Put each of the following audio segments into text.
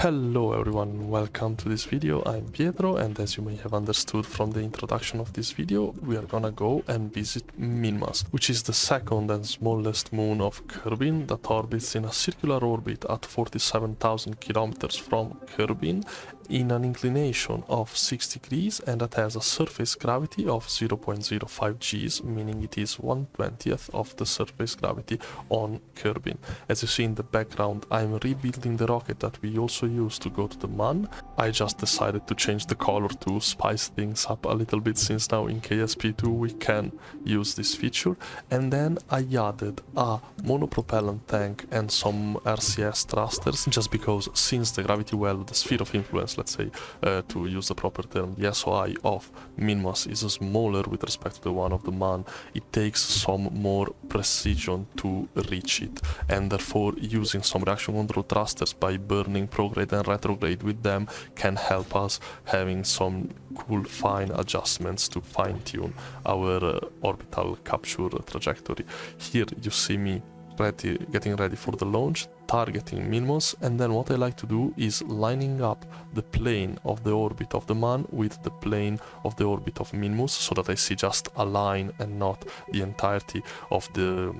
Hello everyone, welcome to this video. I'm Pietro, and as you may have understood from the introduction of this video, we are gonna go and visit Minmus, which is the second and smallest moon of Kerbin that orbits in a circular orbit at 47,000 kilometers from Kerbin in an inclination of 6 degrees, and that has a surface gravity of 0.05 Gs, meaning it is 1/20th of the surface gravity on Kerbin. As you see in the background, I'm rebuilding the rocket that we also used to go to the moon. I just decided to change the color to spice things up a little bit, since now in KSP2 we can use this feature. And then I added a monopropellant tank and some RCS thrusters, just because since the gravity well, the sphere of influence, let's say, to use the proper term, the SOI of Minmus is smaller with respect to the one of the moon. It takes some more precision to reach it, and therefore using some reaction control thrusters by burning prograde and retrograde with them can help us having some cool fine adjustments to fine-tune our orbital capture trajectory. Here you see me getting ready for the launch, targeting Minmus, and then what I like to do is lining up the plane of the orbit of the moon with the plane of the orbit of Minmus, so that I see just a line and not the entirety of the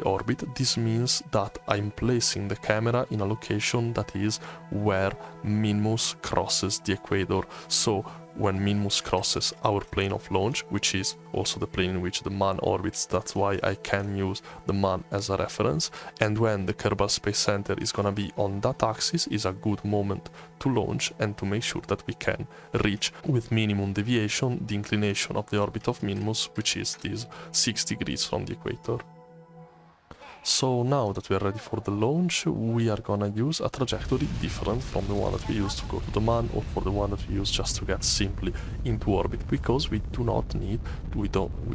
orbit. This means that I'm placing the camera in a location that is where Minmus crosses the equator. So when Minmus crosses our plane of launch, which is also the plane in which the moon orbits, that's why I can use the moon as a reference, and when the Kerbal Space Center is gonna be on that axis, is a good moment to launch and to make sure that we can reach with minimum deviation the inclination of the orbit of Minmus, which is this 6 degrees from the equator. So now that we are ready for the launch, we are gonna use a trajectory different from the one that we used to go to the moon, or for the one that we use just to get simply into orbit, because we do not need, we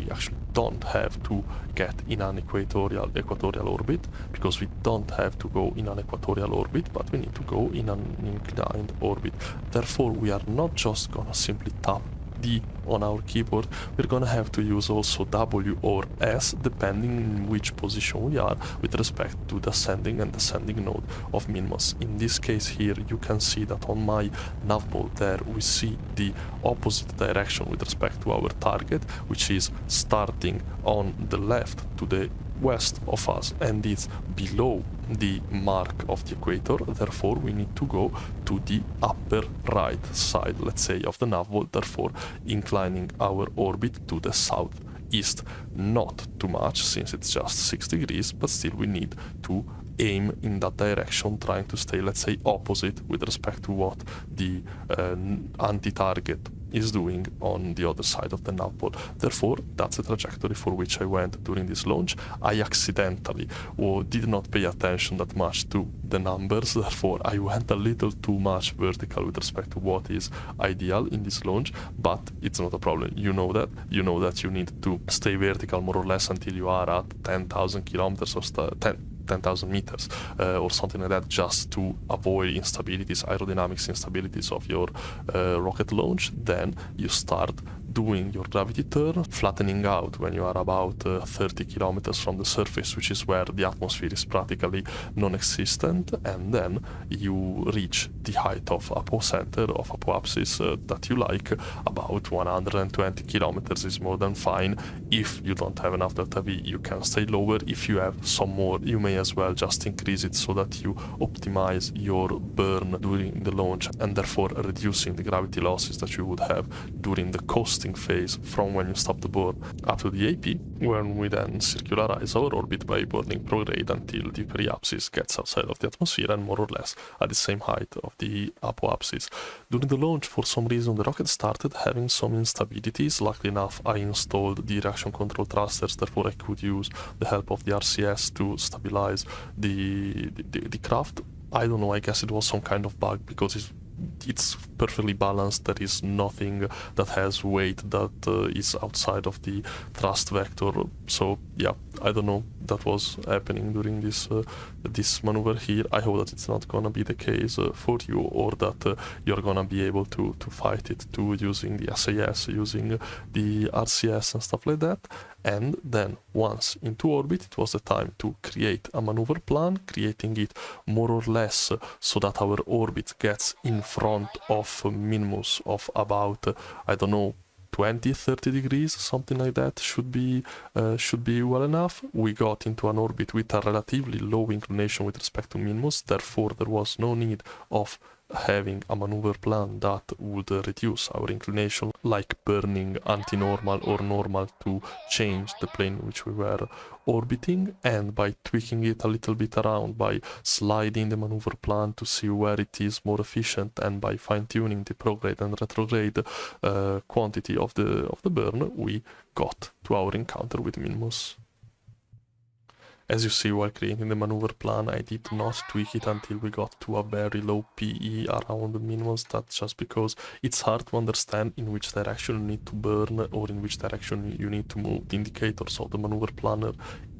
actually don't have to get in an equatorial orbit, because we don't have to go in an equatorial orbit, but we need to go in an inclined orbit. Therefore, we are not just gonna simply tap D on our keyboard, we're gonna have to use also W or S depending in which position we are with respect to the ascending and descending node of Minmus. In this case here, you can see that on my navball there we see the opposite direction with respect to our target, which is starting on the left to the west of us, and it's below the mark of the equator. Therefore we need to go to the upper right side, let's say, of the navball, therefore inclining our orbit to the southeast. Not too much, since it's just 6 degrees, but still we need to aim in that direction, trying to stay, let's say, opposite with respect to what the anti-target is doing on the other side of the navball. Therefore, that's the trajectory for which I went during this launch. I accidentally did not pay attention that much to the numbers, therefore I went a little too much vertical with respect to what is ideal in this launch, but it's not a problem. You know that you need to stay vertical more or less until you are at 10,000 kilometers or 10,000 meters or something like that, just to avoid instabilities, aerodynamics instabilities of your rocket launch. Then you start doing your gravity turn, flattening out when you are about 30 kilometers from the surface, which is where the atmosphere is practically non-existent, and then you reach the height of apocenter, of apoapsis that you like. About 120 kilometers is more than fine. If you don't have enough delta V, you can stay lower. If you have some more, you may as well just increase it so that you optimize your burn during the launch, and therefore reducing the gravity losses that you would have during the coasting phase from when you stop the burn up to the AP, when we then circularize our orbit by burning prograde until the periapsis gets outside of the atmosphere and more or less at the same height of the apoapsis. During the launch, for some reason, the rocket started having some instabilities. Luckily enough, I installed the reaction control thrusters, therefore I could use the help of the RCS to stabilize the craft. I don't know, I guess it was some kind of bug, because it's perfectly balanced. There is nothing that has weight that is outside of the thrust vector. So yeah, I don't know that was happening during this this maneuver here. I hope that it's not gonna be the case for you, or that you're gonna be able to fight it too using the SAS, using the RCS and stuff like that. And then once into orbit, it was the time to create a maneuver plan, creating it more or less so that our orbit gets in front of Minmus of about, I don't know, 20-30 degrees, something like that should be well enough. We got into an orbit with a relatively low inclination with respect to Minmus, therefore there was no need of having a maneuver plan that would reduce our inclination, like burning anti-normal or normal to change the plane in which we were orbiting, and by tweaking it a little bit around, by sliding the maneuver plan to see where it is more efficient, and by fine-tuning the prograde and retrograde quantity of the burn, we got to our encounter with Minmus. As you see, while creating the maneuver plan, I did not tweak it until we got to a very low PE around Minmus. That's just because it's hard to understand in which direction you need to burn or in which direction you need to move the indicators of the maneuver planner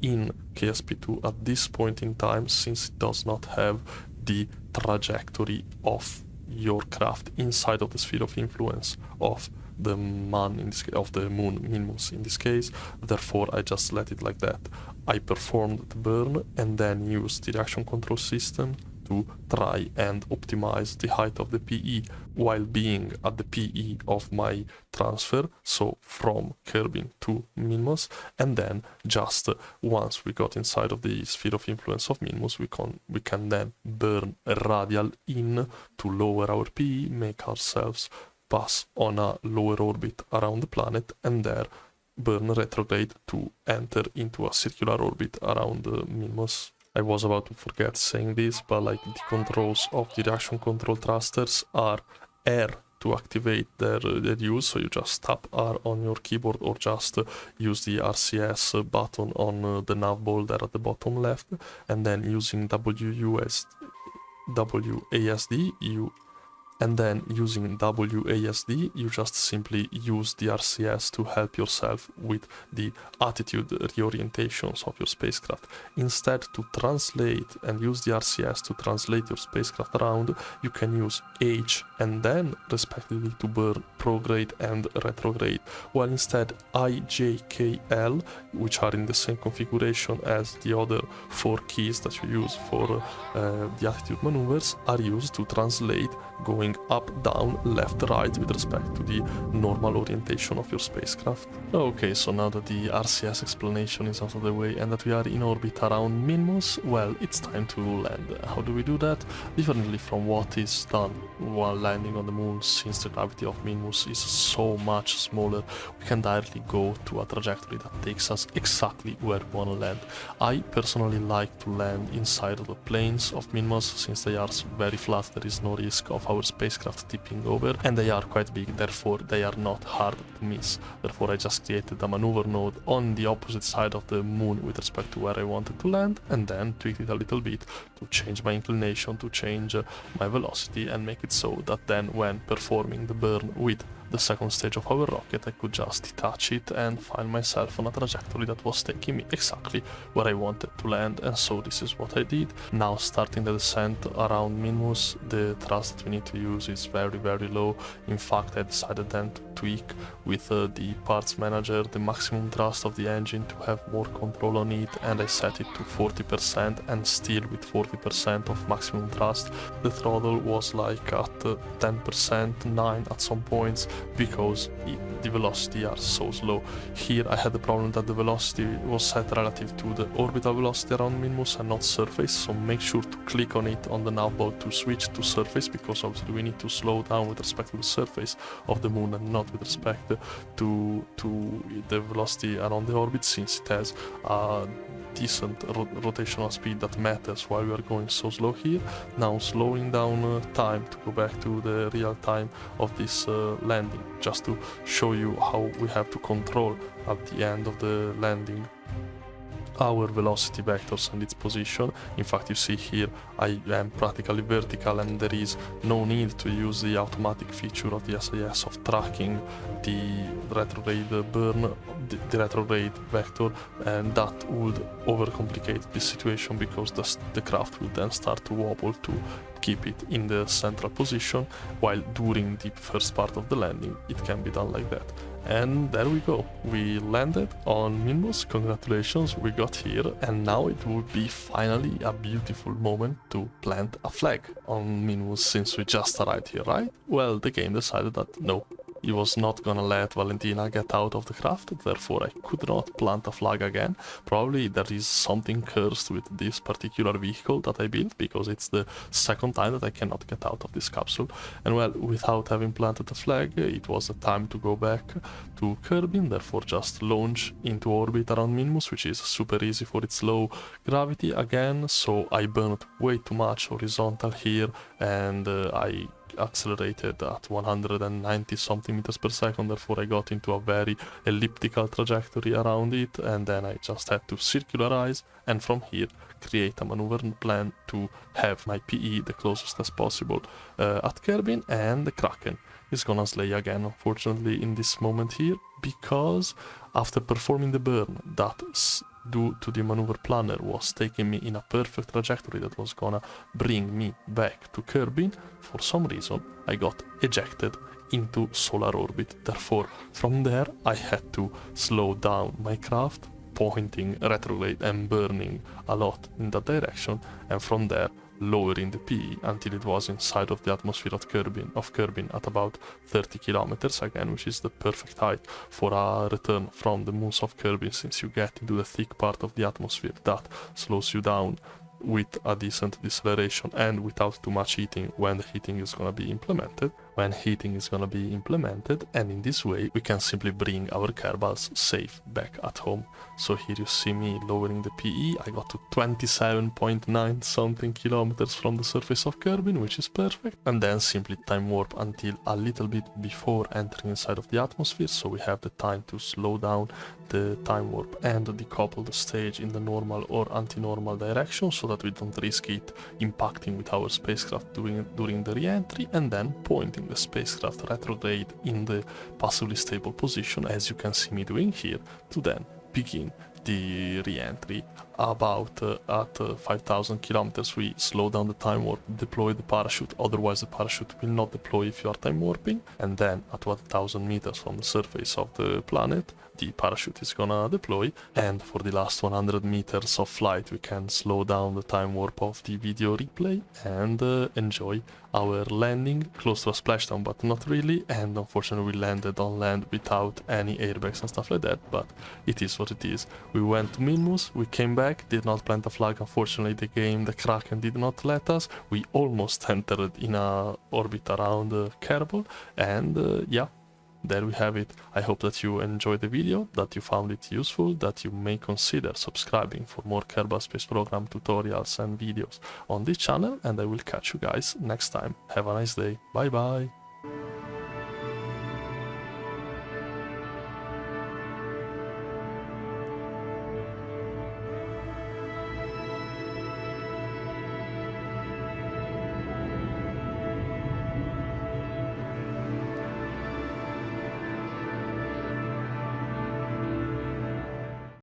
in KSP2 at this point in time, since it does not have the trajectory of your craft inside of the sphere of influence of the man in this case, of the moon Minmus in this case. Therefore I just let it like that. I performed the burn and then used the reaction control system to try and optimize the height of the PE while being at the PE of my transfer, so from Kerbin to Minmus. And then just once we got inside of the sphere of influence of Minmus, we can then burn a radial in to lower our PE, make ourselves pass on a lower orbit around the planet, and there burn retrograde to enter into a circular orbit around Minmus. I was about to forget saying this, but like the controls of the reaction control thrusters are R to activate their use, so you just tap R on your keyboard or just use the RCS button on the nav ball there at the bottom left, and then using WASD and then using WASD, you just simply use the RCS to help yourself with the attitude reorientations of your spacecraft. Instead, to translate and use the RCS to translate your spacecraft around, you can use H and then respectively to burn prograde and retrograde, while instead I, J, K, L, which are in the same configuration as the other 4 keys that you use for the attitude maneuvers, are used to translate going up, down, left, right with respect to the normal orientation of your spacecraft. Okay, so now that the RCS explanation is out of the way and that we are in orbit around Minmus, well, it's time to land. How do we do that? Differently from what is done while landing on the moon, since the gravity of Minmus is so much smaller, we can directly go to a trajectory that takes us exactly where we want to land. I personally like to land inside of the planes of Minmus, since they are very flat, there is no risk of our spacecraft tipping over, and they are quite big, therefore they are not hard to miss. Therefore I just created a maneuver node on the opposite side of the moon with respect to where I wanted to land, and then tweaked it a little bit to change my inclination, to change my velocity, and make it so that then when performing the burn with the second stage of our rocket, I could just detach it and find myself on a trajectory that was taking me exactly where I wanted to land, and so this is what I did. Now, starting the descent around Minmus, the thrust that we need to use is very, very low. In fact, I decided then to tweak with the parts manager the maximum thrust of the engine to have more control on it, and I set it to 40%, and still with 40% of maximum thrust, the throttle was like at 10%, 9 at some points, because the velocity are so slow. Here I had the problem that the velocity was set relative to the orbital velocity around Minmus and not surface, so make sure to click on it on the nav ball to switch to surface, because obviously we need to slow down with respect to the surface of the moon and not with respect to the velocity around the orbit, since it has a decent rotational speed that matters while we are going so slow here. Now slowing down time to go back to the real time of this landing, just to show you how we have to control at the end of the landing our velocity vectors and its position. In fact, you see here I am practically vertical, and there is no need to use the automatic feature of the SIS of tracking the retrograde burn, the retrograde vector, and that would overcomplicate this situation because the craft will then start to wobble to keep it in the central position, while during the first part of the landing it can be done like that. And there we go, we landed on Minmus. Congratulations, we got here, and now it would be finally a beautiful moment to plant a flag on Minmus, since we just arrived here, right? Well, the game decided that no, it was not gonna let Valentina get out of the craft, therefore I could not plant a flag again. Probably there is something cursed with this particular vehicle that I built, because it's the second time that I cannot get out of this capsule. And well, without having planted a flag, it was the time to go back to Kerbin, therefore just launch into orbit around Minmus, which is super easy for its low gravity again. So I burned way too much horizontal here, and I accelerated at 190 something meters per second, therefore I got into a very elliptical trajectory around it, and then I just had to circularize, and from here create a maneuver plan to have my PE the closest as possible at Kerbin. And the Kraken is gonna slay again, unfortunately, in this moment here, because after performing the burn that due to the maneuver planner was taking me in a perfect trajectory that was gonna bring me back to Kerbin, for some reason I got ejected into solar orbit. Therefore, from there I had to slow down my craft, pointing retrograde and burning a lot in that direction, and from there lowering the PE until it was inside of the atmosphere of Kerbin at about 30 kilometers again, which is the perfect height for a return from the moons of Kerbin, since you get into the thick part of the atmosphere that slows you down with a decent deceleration and without too much heating when the heating is gonna be implemented. And in this way we can simply bring our Kerbals safe back at home. So here you see me lowering the PE. I got to 27.9 something kilometers from the surface of Kerbin, which is perfect, and then simply time warp until a little bit before entering inside of the atmosphere, so we have the time to slow down the time warp and decouple the stage in the normal or anti-normal direction, so that we don't risk it impacting with our spacecraft during the re-entry, and then pointing the spacecraft retrograde in the passively stable position, as you can see me doing here, to then begin the re-entry. About at 5,000 kilometers we slow down the time warp, deploy the parachute, otherwise the parachute will not deploy if you are time warping, and then at 1,000 meters from the surface of the planet the parachute is gonna deploy, and for the last 100 meters of flight we can slow down the time warp of the video replay and enjoy our landing close to a splashdown, but not really, and unfortunately we landed on land without any airbags and stuff like that, but it is what it is. We went to Minmus, we came back, did not plant a flag, unfortunately the Kraken did not let us. We almost entered in a orbit around Kerbal, and yeah, there we have it. I hope that you enjoyed the video, that you found it useful, that you may consider subscribing for more Kerbal Space Program tutorials and videos on this channel, and I will catch you guys next time. Have a nice day. Bye bye.